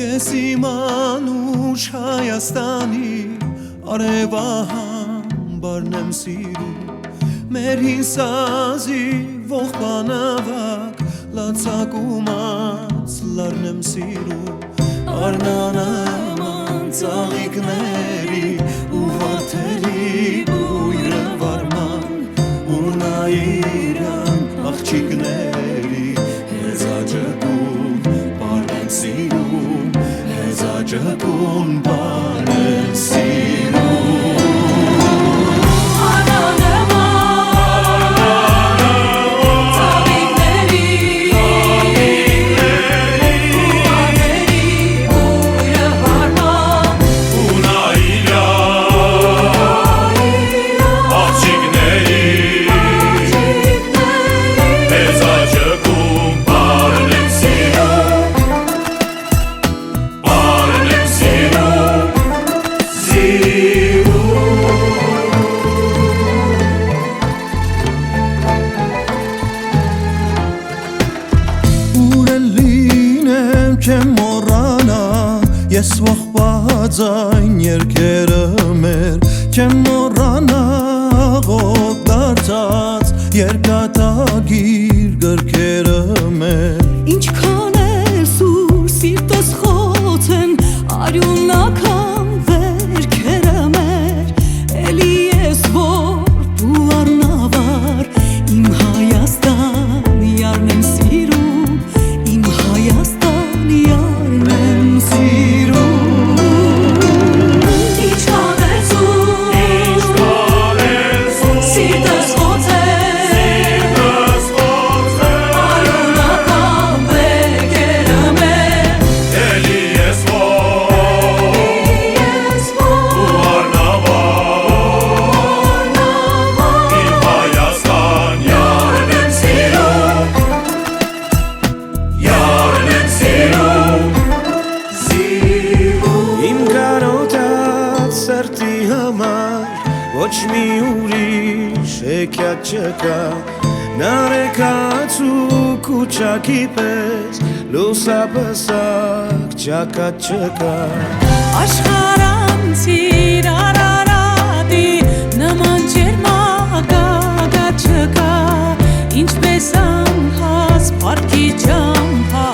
Ես իմ անուշ Հայաստանի արևահամբարն եմ սիրում Մեր հին սազի ողբան ավակ լացակումած լարն եմ սիրում Արնանաման ծաղիկների ու վարդերի բույրը վարման ու նայիրան աղջիկների հեզաջկուն բան եմ սիրում Հեզաջկուն բան եմ սիրում Չեմ մոռանա ես ողբած այն երգերը մեր Չեմ մոռանա աղոտ դարձած երկաթագիր գրքերը մեր Ինչքան էլ սուր սիրտս խոցեն արյունական վերքերը մեր Էլի ես որ ու առնավար իմ Հայաստան յարն եմ սիրում Իմ Հայաստան Ոչ մի ուրիշ հեքիաթ չկա Նարեկաց ու կուչակի պես լուսապսակ ճակատ չկա Աշխարանցիր Արարատի նման ջերմագագաթ չկա Ինչպես անհաս պարկի ճամփա